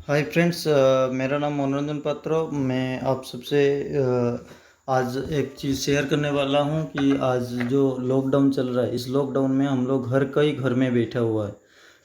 Hi friends, मेरा नाम मनोरंजन पात्रो। मैं आप सबसे आज एक चीज़ शेयर करने वाला हूं कि आज जो लॉकडाउन चल रहा है, इस लॉकडाउन में हम लोग हर कोई घर में बैठा हुआ है।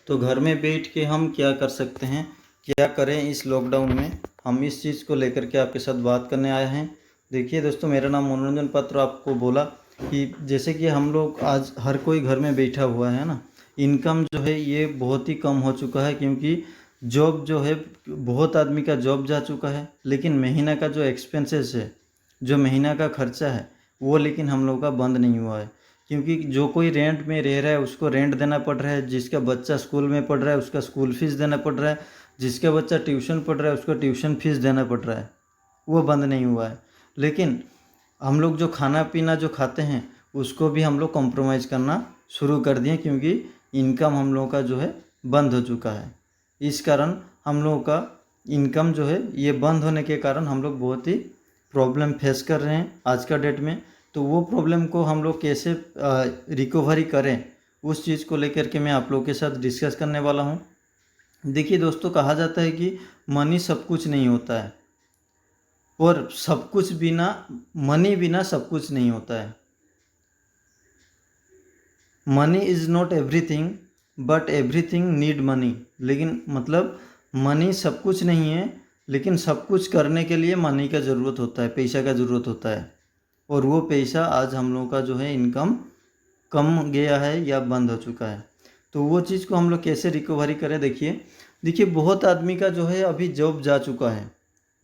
तो घर में बैठ के हम क्या कर सकते हैं, क्या करें इस लॉकडाउन में, हम इस चीज़ को लेकर के आपके साथ बात करने आए हैं। देखिए दोस्तों, मेरा नाम मनोरंजन पात्रो। आपको बोला कि जैसे कि हम लोग आज हर कोई घर में बैठा हुआ है ना, इनकम जो है ये बहुत ही कम हो चुका है, क्योंकि जॉब जो है, बहुत आदमी का जॉब जा चुका है, लेकिन महीना का जो एक्सपेंसेस है, जो महीना का खर्चा है, वो लेकिन हम लोगों का बंद नहीं हुआ है। क्योंकि जो कोई रेंट में रह रहा है उसको रेंट देना पड़ रहा है, जिसका बच्चा स्कूल में पढ़ रहा है उसका स्कूल फीस देना पड़ रहा है, जिसका बच्चा ट्यूशन पढ़ रहा है उसको ट्यूशन फीस देना पड़ रहा है, वो बंद नहीं हुआ है। लेकिन हम लोग जो खाना पीना जो खाते हैं उसको भी हम लोग कॉम्प्रोमाइज़ करना शुरू कर दिए, क्योंकि इनकम हम लोगों का जो है बंद हो चुका है। इस कारण हम लोगों का इनकम जो है ये बंद होने के कारण हम लोग बहुत ही प्रॉब्लम फेस कर रहे हैं आज का डेट में। तो वो प्रॉब्लम को हम लोग कैसे रिकवरी करें, उस चीज़ को लेकर के मैं आप लोग के साथ डिस्कस करने वाला हूँ। देखिए दोस्तों, कहा जाता है कि मनी सब कुछ नहीं होता है, और सब कुछ बिना मनी बिना सब कुछ नहीं होता है। Money is not everything but everything need money. लेकिन मतलब मनी सब कुछ नहीं है, लेकिन सब कुछ करने के लिए मनी का ज़रूरत होता है, पैसा का ज़रूरत होता है। और वो पैसा आज हम लोगों का जो है इनकम कम गया है या बंद हो चुका है। तो वो चीज़ को हम लोग कैसे रिकवरी करें। देखिए देखिए बहुत आदमी का जो है अभी जॉब जा चुका है,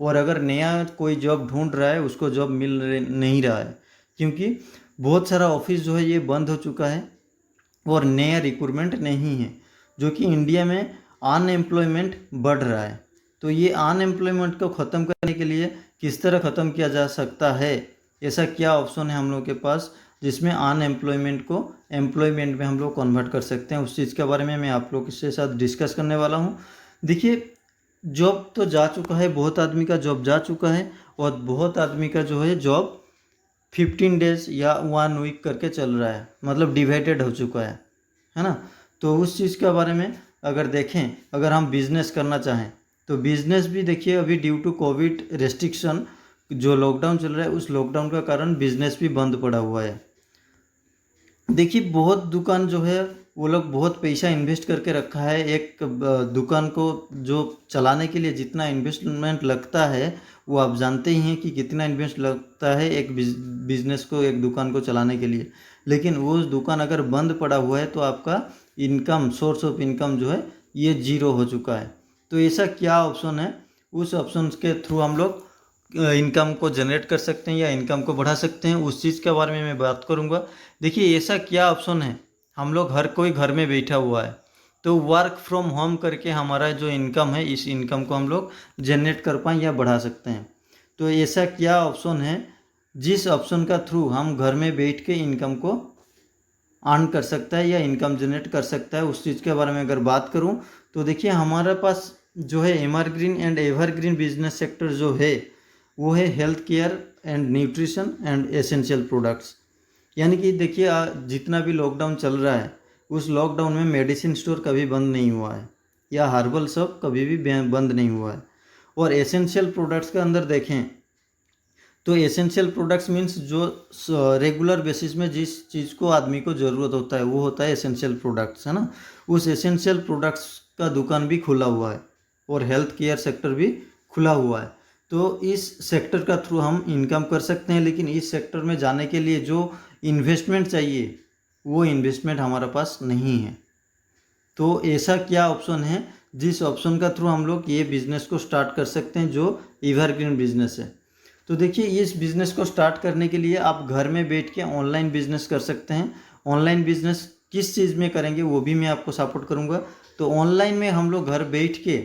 और अगर नया कोई जॉब ढूंढ रहा है उसको जॉब नहीं रहा है, क्योंकि बहुत सारा ऑफिस जो है ये बंद हो चुका है और नया रिक्रूटमेंट नहीं है, जो कि इंडिया में अनएम्प्लॉयमेंट बढ़ रहा है। तो ये अनएम्प्लॉयमेंट को ख़त्म करने के लिए किस तरह ख़त्म किया जा सकता है, ऐसा क्या ऑप्शन है हम लोग के पास जिसमें अनएम्प्लॉयमेंट को एम्प्लॉयमेंट में हम लोग कन्वर्ट कर सकते हैं, उस चीज़ के बारे में मैं आप लोग के साथ डिस्कस करने वाला हूँ। देखिए, जॉब तो जा चुका है, बहुत आदमी का जॉब जा चुका है, और बहुत आदमी का जो है जॉब 15 डेज या 1 वीक करके चल रहा है, मतलब डिवाइडेड हो चुका है ना। तो उस चीज़ के बारे में अगर देखें, अगर हम बिज़नेस करना चाहें तो बिज़नेस भी देखिए, अभी ड्यू टू कोविड रेस्ट्रिक्शन जो लॉकडाउन चल रहा है, उस लॉकडाउन का कारण बिज़नेस भी बंद पड़ा हुआ है। देखिए बहुत दुकान जो है वो लोग बहुत पैसा इन्वेस्ट करके रखा है। एक दुकान को जो चलाने के लिए जितना इन्वेस्टमेंट लगता है, वो आप जानते ही हैं कि कितना इन्वेस्ट लगता है एक बिजनेस को, एक दुकान को चलाने के लिए। लेकिन वो दुकान अगर बंद पड़ा हुआ है तो आपका इनकम, सोर्स ऑफ इनकम जो है ये जीरो हो चुका है। तो ऐसा क्या ऑप्शन है, उस ऑप्शन के थ्रू हम लोग इनकम को जनरेट कर सकते हैं या इनकम को बढ़ा सकते हैं, उस चीज़ के बारे में मैं बात करूंगा। देखिए ऐसा क्या ऑप्शन है, हम लोग हर कोई घर में बैठा हुआ है, तो वर्क फ्रॉम होम करके हमारा जो इनकम है, इस इनकम को हम लोग जनरेट कर पाएँ या बढ़ा सकते हैं। तो ऐसा क्या ऑप्शन है जिस ऑप्शन का थ्रू हम घर में बैठ के इनकम को अर्न कर सकता है या इनकम जनरेट कर सकता है, उस चीज़ के बारे में अगर बात करूं तो देखिए हमारे पास जो है evergreen and evergreen business sector जो है वो है health care and nutrition and essential products. यानी कि देखिए जितना भी लॉकडाउन चल रहा है, उस लॉकडाउन में मेडिसिन स्टोर कभी बंद नहीं हुआ है, या हर्बल शॉप कभी भी बंद नहीं हुआ है। और एसेंशियल प्रोडक्ट्स के अंदर देखें तो एसेंशियल प्रोडक्ट्स मीन्स जो रेगुलर बेसिस में जिस चीज़ को आदमी को ज़रूरत होता है वो होता है एसेंशियल प्रोडक्ट्स, है ना। उस एसेंशियल प्रोडक्ट्स का दुकान भी खुला हुआ है और हेल्थ केयर सेक्टर भी खुला हुआ है। तो इस सेक्टर का थ्रू हम इनकम कर सकते हैं, लेकिन इस सेक्टर में जाने के लिए जो इन्वेस्टमेंट चाहिए वो इन्वेस्टमेंट हमारे पास नहीं है। तो ऐसा क्या ऑप्शन है जिस ऑप्शन का थ्रू हम लोग ये बिज़नेस को स्टार्ट कर सकते हैं, जो एवरग्रीन बिजनेस है। तो देखिए इस बिज़नेस को स्टार्ट करने के लिए आप घर में बैठ के ऑनलाइन बिजनेस कर सकते हैं। ऑनलाइन बिजनेस किस चीज़ में करेंगे वो भी मैं आपको सपोर्ट करूंगा। तो ऑनलाइन में हम लोग घर बैठ के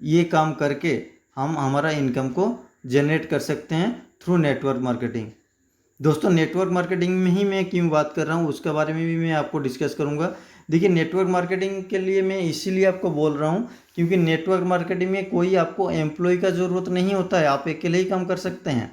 ये काम करके हम हमारा इनकम को जनरेट कर सकते हैं थ्रू नेटवर्क मार्केटिंग। दोस्तों नेटवर्क मार्केटिंग में ही मैं क्यों बात कर रहा हूँ उसके बारे में भी मैं आपको डिस्कस करूँगा। देखिए नेटवर्क मार्केटिंग के लिए मैं इसीलिए आपको बोल रहा हूँ क्योंकि नेटवर्क मार्केटिंग में कोई आपको एम्प्लॉय का ज़रूरत नहीं होता है, आप अकेले ही काम कर सकते हैं।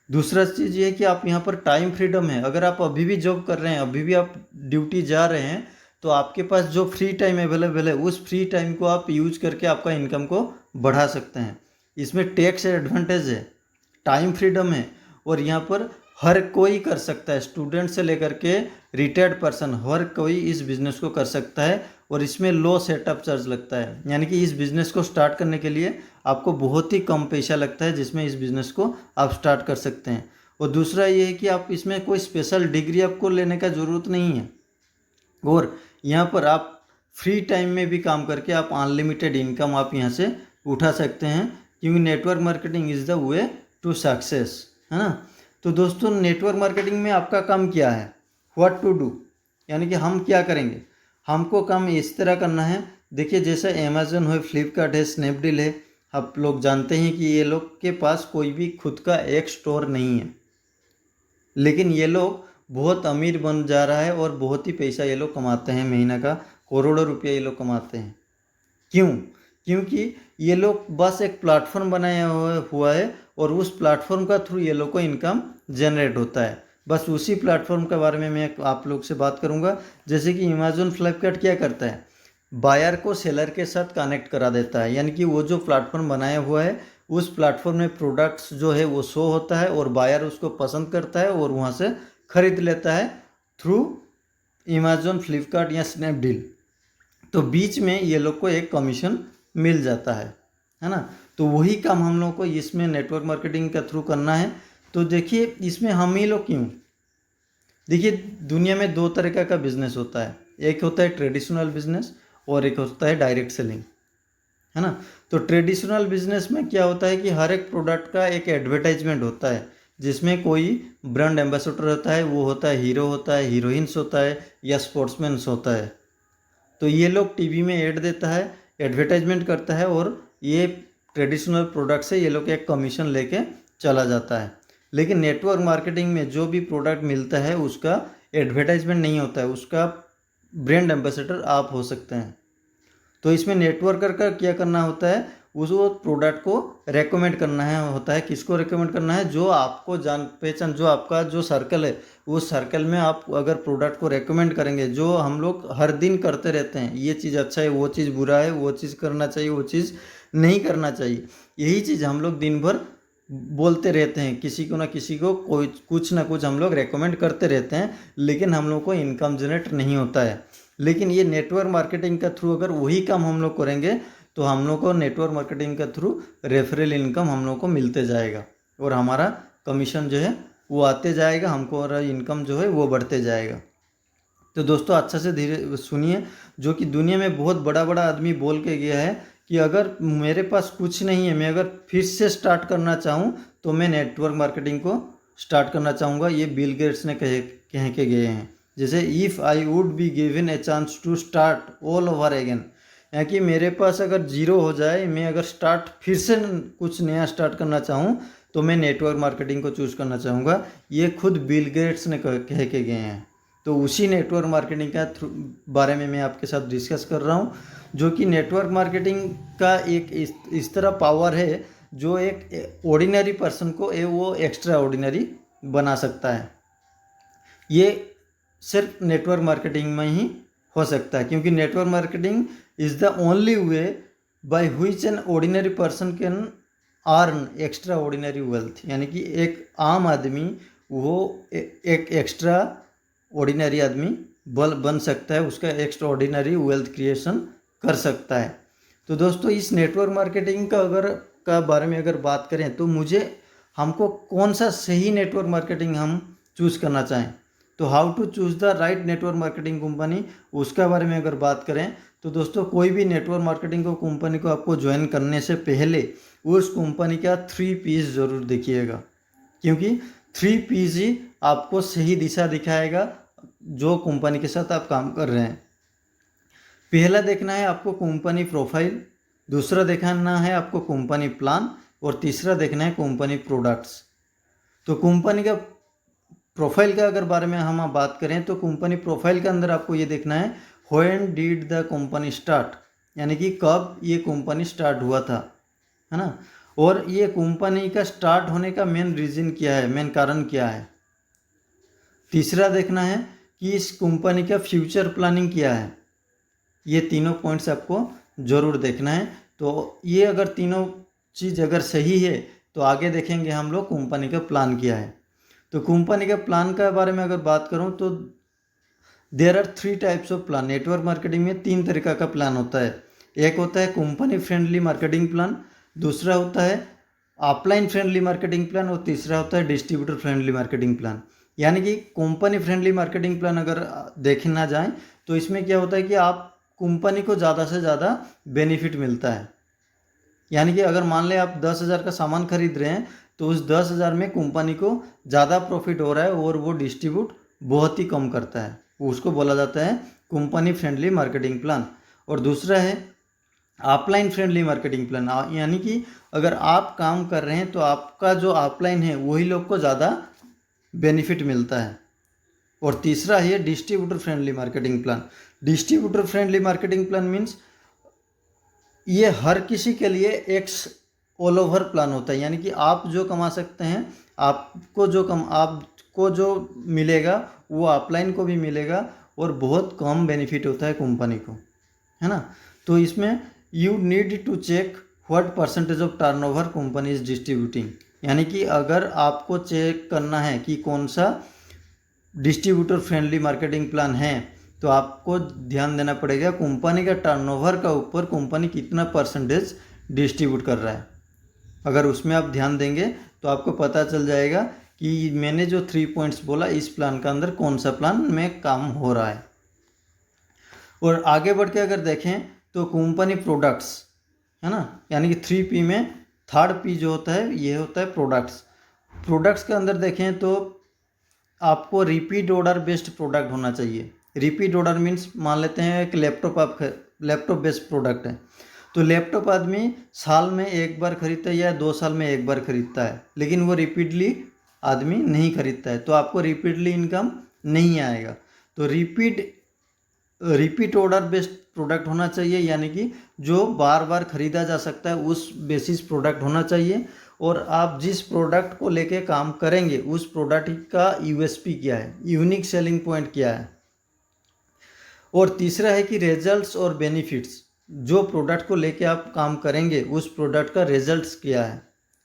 दूसरा चीज़ ये है कि आप यहाँ पर टाइम फ्रीडम है। अगर आप अभी भी जॉब कर रहे हैं, अभी भी आप ड्यूटी जा रहे हैं, तो आपके पास जो फ्री टाइम अवेलेबल है उस फ्री टाइम को आप यूज करके आपका इनकम को बढ़ा सकते हैं। इसमें टैक्स एडवांटेज है, टाइम फ्रीडम है, और यहाँ पर हर कोई कर सकता है, स्टूडेंट से लेकर के रिटायर्ड पर्सन हर कोई इस बिज़नेस को कर सकता है। और इसमें लो सेटअप चार्ज लगता है, यानी कि इस बिज़नेस को स्टार्ट करने के लिए आपको बहुत ही कम पैसा लगता है, जिसमें इस बिज़नेस को आप स्टार्ट कर सकते हैं। और दूसरा ये है कि आप इसमें कोई स्पेशल डिग्री आपको लेने का ज़रूरत नहीं है, और यहाँ पर आप फ्री टाइम में भी काम करके आप अनलिमिटेड इनकम आप यहाँ से उठा सकते हैं, क्योंकि network marketing is the way to success, है ना। तो दोस्तों, नेटवर्क मार्केटिंग में आपका काम क्या है, व्हाट टू डू, यानी कि हम क्या करेंगे। हमको काम इस तरह करना है, देखिए जैसे अमेज़न है, फ्लिपकार्ट है, स्नैपडील है, आप लोग जानते हैं कि ये लोग के पास कोई भी खुद का एक स्टोर नहीं है, लेकिन ये लोग बहुत अमीर बन जा रहा है और बहुत ही पैसा ये लोग कमाते हैं, महीना का करोड़ों रुपया ये लोग कमाते हैं। क्यों? क्योंकि ये लोग बस एक प्लेटफॉर्म बनाया हुआ है, और उस प्लेटफॉर्म का थ्रू ये लोग को इनकम जनरेट होता है। बस उसी प्लेटफॉर्म के बारे में मैं आप लोग से बात करूंगा। जैसे कि अमेज़न, फ्लिपकार्ट क्या करता है, बायर को सेलर के साथ कनेक्ट करा देता है, यानी कि वो जो प्लेटफॉर्म बनाया हुआ है उस प्लेटफॉर्म में प्रोडक्ट्स जो है वो शो होता है, और बायर उसको पसंद करता है और वहाँ से खरीद लेता है थ्रू अमेज़न, फ्लिपकार्ट या स्नैपडील। तो बीच में ये लोग को एक कमीशन मिल जाता है ना। तो वही काम हम लोग को इसमें नेटवर्क मार्केटिंग के थ्रू करना है। तो देखिए इसमें हम ही लोग क्यों, देखिए दुनिया में दो तरीक़ा का बिजनेस होता है, एक होता है ट्रेडिशनल बिजनेस और एक होता है डायरेक्ट सेलिंग, है ना। तो ट्रेडिशनल बिजनेस में क्या होता है कि हर एक प्रोडक्ट का एक एडवर्टाइजमेंट होता है, जिसमें कोई ब्रांड एम्बेसडर होता है, वो होता है हीरो होता है, हीरोइंस होता है या स्पोर्ट्समैन्स होता है। तो ये लोग टीवी में ऐड देता है, एडवर्टाइजमेंट करता है, और ये ट्रेडिशनल प्रोडक्ट से ये लोग एक कमीशन लेके चला जाता है। लेकिन नेटवर्क मार्केटिंग में जो भी प्रोडक्ट मिलता है उसका एडवर्टाइजमेंट नहीं होता है, उसका ब्रांड एम्बेसडर आप हो सकते हैं। तो इसमें नेटवर्कर का क्या करना होता है, उस वो प्रोडक्ट को रेकमेंड करना है होता है। किसको रेकमेंड करना है, जो आपको जान पहचान, जो आपका जो सर्कल है उस सर्कल में आप अगर प्रोडक्ट को रेकमेंड करेंगे, जो हम लोग हर दिन करते रहते हैं, ये चीज़ अच्छा है, वो चीज़ बुरा है, वो चीज़ करना चाहिए, वो चीज़ नहीं करना चाहिए, यही चीज़ हम लोग दिन भर बोलते रहते हैं, किसी को ना किसी को कोई कुछ ना कुछ हम लोग रेकमेंड करते रहते हैं, लेकिन हम लोग को इनकम जनरेट नहीं होता है। लेकिन ये नेटवर्क मार्केटिंग के थ्रू अगर वही काम हम लोग करेंगे तो हम लोग को नेटवर्क मार्केटिंग के थ्रू रेफरल इनकम हम लोग को मिलते जाएगा, और हमारा कमीशन जो है वो आते जाएगा हमको, और इनकम जो है वो बढ़ते जाएगा। तो दोस्तों अच्छा से धीरे सुनिए, जो कि दुनिया में बहुत बड़ा बड़ा आदमी बोल के गया है कि अगर मेरे पास कुछ नहीं है, मैं अगर फिर से स्टार्ट करना चाहूँ तो मैं नेटवर्क मार्केटिंग को स्टार्ट करना चाहूँगा। ये बिल गेट्स ने कह के गए हैं। जैसे if I would be given a chance to start all over again, यानी कि मेरे पास अगर जीरो हो जाए, मैं अगर स्टार्ट फिर से कुछ नया स्टार्ट करना चाहूँ तो मैं नेटवर्क मार्केटिंग को चूज़ करना चाहूँगा। ये खुद बिल गेट्स ने कह के गए हैं। तो उसी नेटवर्क मार्केटिंग का बारे में मैं आपके साथ डिस्कस कर रहा हूँ, जो कि नेटवर्क मार्केटिंग का एक इस तरह पावर है जो एक ऑर्डिनरी पर्सन को वो एक्स्ट्रा ऑर्डिनरी बना सकता है। ये सिर्फ नेटवर्क मार्केटिंग में ही हो सकता है, क्योंकि network marketing is the only way by which an ordinary person can earn extra ordinary wealth, यानी कि एक आम आदमी वो एक एक्स्ट्रा ऑर्डिनरी आदमी बन सकता है, उसका एक्स्ट्रा ऑर्डिनरी वेल्थ क्रिएशन कर सकता है। तो दोस्तों इस नेटवर्क मार्केटिंग का बारे में अगर बात करें तो हमको कौन सा सही नेटवर्क मार्केटिंग हम चूज़ करना चाहें, तो how to choose the right network marketing company, उसका बारे में अगर बात करें तो दोस्तों कोई भी नेटवर्क मार्केटिंग को कंपनी को आपको ज्वाइन करने से पहले उस कंपनी का 3 P's ज़रूर देखिएगा, क्योंकि 3 P's ही आपको सही दिशा दिखाएगा जो कंपनी के साथ आप काम कर रहे हैं। पहला देखना है आपको कंपनी प्रोफाइल, दूसरा देखना है आपको कंपनी प्लान, और तीसरा देखना है कंपनी प्रोडक्ट्स। तो कंपनी का प्रोफाइल का अगर बारे में हम बात करें तो कंपनी प्रोफाइल के अंदर आपको ये देखना है when did the company start, यानी कि कब ये कंपनी स्टार्ट हुआ था, है ना, और ये कंपनी का स्टार्ट होने का मेन रीज़न क्या है, मेन कारण क्या है। तीसरा देखना है कि इस कंपनी का फ्यूचर प्लानिंग क्या है। ये तीनों पॉइंट्स आपको ज़रूर देखना है, तो ये अगर तीनों चीज़ अगर सही है तो आगे देखेंगे हम लोग कंपनी का प्लान क्या है। तो कंपनी के प्लान के बारे में अगर बात करूं तो there are 3 types of plan. Network marketing में 3 तरीका का प्लान होता है। एक होता है कंपनी फ्रेंडली मार्केटिंग प्लान, दूसरा होता है ऑफलाइन फ्रेंडली मार्केटिंग प्लान और तीसरा होता है डिस्ट्रीब्यूटर फ्रेंडली मार्केटिंग प्लान। यानी कि कंपनी फ्रेंडली मार्केटिंग प्लान अगर देखना जाए तो इसमें क्या होता है कि आप कंपनी को ज़्यादा से ज़्यादा बेनिफिट मिलता है। यानी कि अगर मान लें आप 10,000 का सामान खरीद रहे हैं तो उस 10,000 में कंपनी को ज़्यादा प्रॉफिट हो रहा है और वो डिस्ट्रीब्यूट बहुत ही कम करता है, उसको बोला जाता है कंपनी फ्रेंडली मार्केटिंग प्लान। और दूसरा है ऑफलाइन फ्रेंडली मार्केटिंग प्लान। यानी कि अगर आप काम कर रहे हैं तो आपका जो ऑफलाइन है वही लोग को ज़्यादा बेनिफिट मिलता है। और तीसरा है distributor friendly marketing plan. Distributor friendly marketing plan means ये हर किसी के लिए एक ऑल ओवर प्लान होता है। यानी कि आप जो कमा सकते हैं, आपको जो मिलेगा वो ऑफलाइन को भी मिलेगा और बहुत कम बेनिफिट होता है कंपनी को, है ना। तो इसमें you need to check what percentage of turnover company is distributing. यानी कि अगर आपको चेक करना है कि कौन सा डिस्ट्रीब्यूटर फ्रेंडली मार्केटिंग प्लान है तो आपको ध्यान देना पड़ेगा कंपनी का टर्नओवर का ऊपर कंपनी कितना परसेंटेज डिस्ट्रीब्यूट कर रहा है। अगर उसमें आप ध्यान देंगे तो आपको पता चल जाएगा कि मैंने जो 3 पॉइंट्स बोला इस प्लान का अंदर कौन सा प्लान में काम हो रहा है। और आगे बढ़ के अगर देखें तो कंपनी प्रोडक्ट्स, है ना, यानी कि 3P में थर्ड P जो होता है ये होता है प्रोडक्ट्स। प्रोडक्ट्स के अंदर देखें तो आपको रिपीट ऑर्डर बेस्ड प्रोडक्ट होना चाहिए। रिपीट ऑर्डर मीन्स मान लेते हैं एक लैपटॉप बेस्ड प्रोडक्ट है तो लैपटॉप आदमी साल में एक बार खरीदता है या 2 साल में एक बार खरीदता है, लेकिन वो रिपीटली आदमी नहीं खरीदता है तो आपको रिपीटली इनकम नहीं आएगा। तो रिपीट ऑर्डर बेस्ड प्रोडक्ट होना चाहिए, यानी कि जो बार बार खरीदा जा सकता है उस बेसिस प्रोडक्ट होना चाहिए। और आप जिस प्रोडक्ट को लेके काम करेंगे उस प्रोडक्ट का यूएसपी क्या है, यूनिक सेलिंग पॉइंट क्या है। और तीसरा है कि रिजल्ट्स और बेनिफिट्स, जो प्रोडक्ट को लेके आप काम करेंगे उस प्रोडक्ट का रिजल्ट्स क्या है,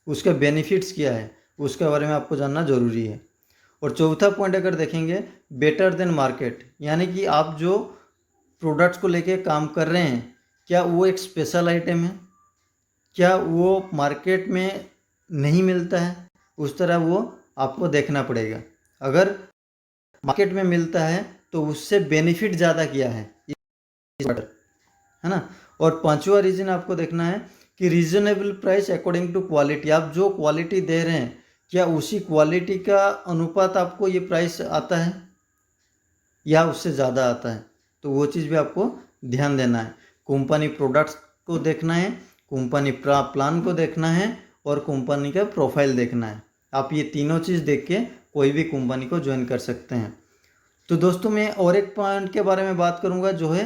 उसका बेनिफिट्स क्या है, उसके बारे में आपको जानना ज़रूरी है। और चौथा पॉइंट अगर देखेंगे बेटर देन मार्केट, यानी कि आप जो प्रोडक्ट्स को लेके काम कर रहे हैं क्या वो एक स्पेशल आइटम है, क्या वो मार्केट में नहीं मिलता है, उस तरह वो आपको देखना पड़ेगा। अगर मार्केट में मिलता है तो उससे बेनिफिट ज़्यादा किया है ना। और पांचवा रीजन आपको देखना है कि reasonable price according to quality. आप जो क्वालिटी दे रहे हैं क्या उसी क्वालिटी का अनुपात आपको ये प्राइस आता है या उससे ज़्यादा आता है, तो वो चीज़ भी आपको ध्यान देना है। कंपनी प्रोडक्ट्स को देखना है, कंपनी प्लान को देखना है और कंपनी का प्रोफाइल देखना है। आप ये तीनों चीज़ देख के कोई भी कंपनी को ज्वाइन कर सकते हैं। तो दोस्तों मैं और एक पॉइंट के बारे में बात करूंगा जो है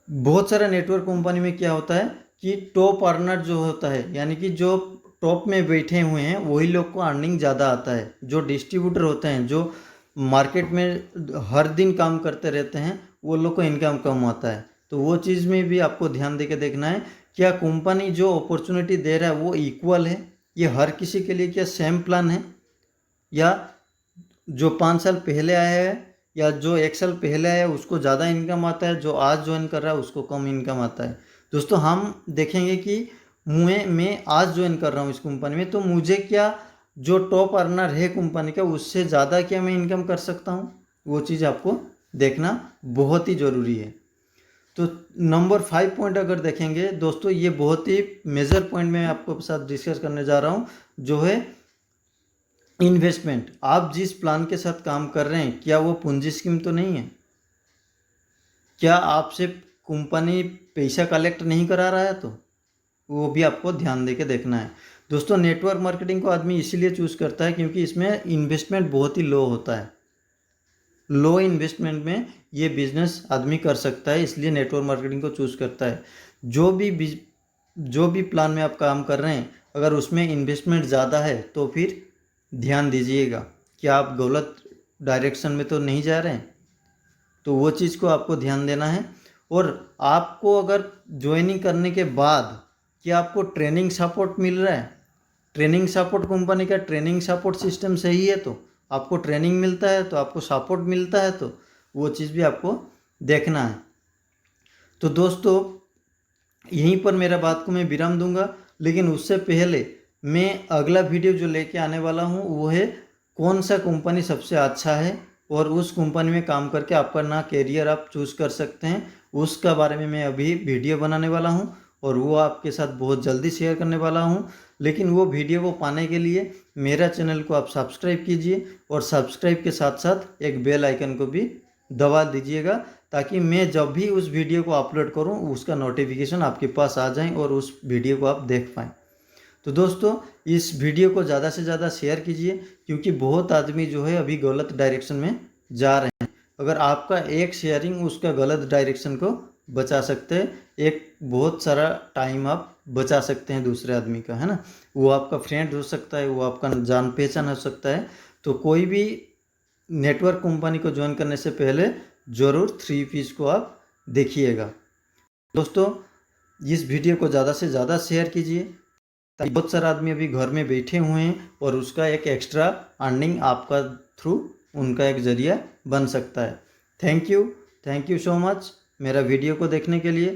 बहुत सारा नेटवर्क कंपनी में क्या होता है कि टॉप अर्नर जो होता है, यानी कि जो टॉप में बैठे हुए हैं वही लोग को अर्निंग ज़्यादा आता है। जो डिस्ट्रीब्यूटर होते हैं जो मार्केट में हर दिन काम करते रहते हैं वो लोग को इनकम कम आता है। तो वो चीज़ में भी आपको ध्यान दे के देखना है क्या कंपनी जो अपॉर्चुनिटी दे रहा है वो इक्वल है, ये हर किसी के लिए क्या सेम प्लान है, या जो 5 साल पहले आया है या जो 1 साल पहले आया है उसको ज़्यादा इनकम आता है, जो आज ज्वाइन कर रहा है उसको कम इनकम आता है। दोस्तों हम देखेंगे कि मैं आज ज्वाइन कर रहा हूँ इस कंपनी में तो मुझे क्या जो टॉप अर्नर है कंपनी का उससे ज़्यादा क्या मैं इनकम कर सकता हूँ, वो चीज़ आपको देखना बहुत ही ज़रूरी है। तो नंबर 5 पॉइंट अगर देखेंगे दोस्तों, ये बहुत ही मेजर पॉइंट मैं आपको साथ डिस्कस करने जा रहा हूँ जो है इन्वेस्टमेंट। आप जिस प्लान के साथ काम कर रहे हैं क्या वो पूंजी स्कीम तो नहीं है, क्या आपसे कंपनी पैसा कलेक्ट नहीं करा रहा है, तो वो भी आपको ध्यान दे के देखना है। दोस्तों नेटवर्क मार्केटिंग को आदमी इसीलिए चूज़ करता है क्योंकि इसमें इन्वेस्टमेंट बहुत ही लो होता है। लो इन्वेस्टमेंट में ये बिजनेस आदमी कर सकता है, इसलिए नेटवर्क मार्केटिंग को चूज़ करता है। जो भी प्लान में आप काम कर रहे हैं अगर उसमें इन्वेस्टमेंट ज़्यादा है तो फिर ध्यान दीजिएगा कि आप गलत डायरेक्शन में तो नहीं जा रहे हैं, तो वो चीज़ को आपको ध्यान देना है। और आपको अगर ज्वाइनिंग करने के बाद क्या आपको ट्रेनिंग सपोर्ट मिल रहा है, ट्रेनिंग सपोर्ट कंपनी का ट्रेनिंग सपोर्ट सिस्टम सही है तो आपको ट्रेनिंग मिलता है, तो आपको सपोर्ट मिलता है, तो वो चीज़ भी आपको देखना है। तो दोस्तों यहीं पर मेरा बात को मैं विराम दूंगा, लेकिन उससे पहले मैं अगला वीडियो जो लेके आने वाला हूँ वो है कौन सा कंपनी सबसे अच्छा है और उस कंपनी में काम करके आपका ना कैरियर आप चूज़ कर सकते हैं, उसका बारे में मैं अभी वीडियो बनाने वाला हूँ और वो आपके साथ बहुत जल्दी शेयर करने वाला हूँ। लेकिन वो वीडियो को पाने के लिए मेरा चैनल को आप सब्सक्राइब कीजिए और सब्सक्राइब के साथ साथ एक बेल आइकन को भी दबा दीजिएगा, ताकि मैं जब भी उस वीडियो को अपलोड करूं उसका नोटिफिकेशन आपके पास आ जाए और उस वीडियो को आप देख पाएँ। तो दोस्तों इस वीडियो को ज़्यादा से ज़्यादा शेयर कीजिए, क्योंकि बहुत आदमी जो है अभी गलत डायरेक्शन में जा रहे हैं। अगर आपका एक शेयरिंग उसका गलत डायरेक्शन को बचा सकते हैं, एक बहुत सारा टाइम आप बचा सकते हैं दूसरे आदमी का, है ना। वो आपका फ्रेंड हो सकता है, वो आपका जान पहचान हो सकता है। तो कोई भी नेटवर्क कंपनी को ज्वाइन करने से पहले ज़रूर 3 पीस को आप देखिएगा। दोस्तों इस वीडियो को ज़्यादा से ज़्यादा शेयर कीजिए, ताकि बहुत सारे आदमी अभी घर में बैठे हुए हैं और उसका एक एक्स्ट्रा अर्निंग आपका थ्रू उनका एक ज़रिया बन सकता है। थैंक यू सो मच मेरा वीडियो को देखने के लिए।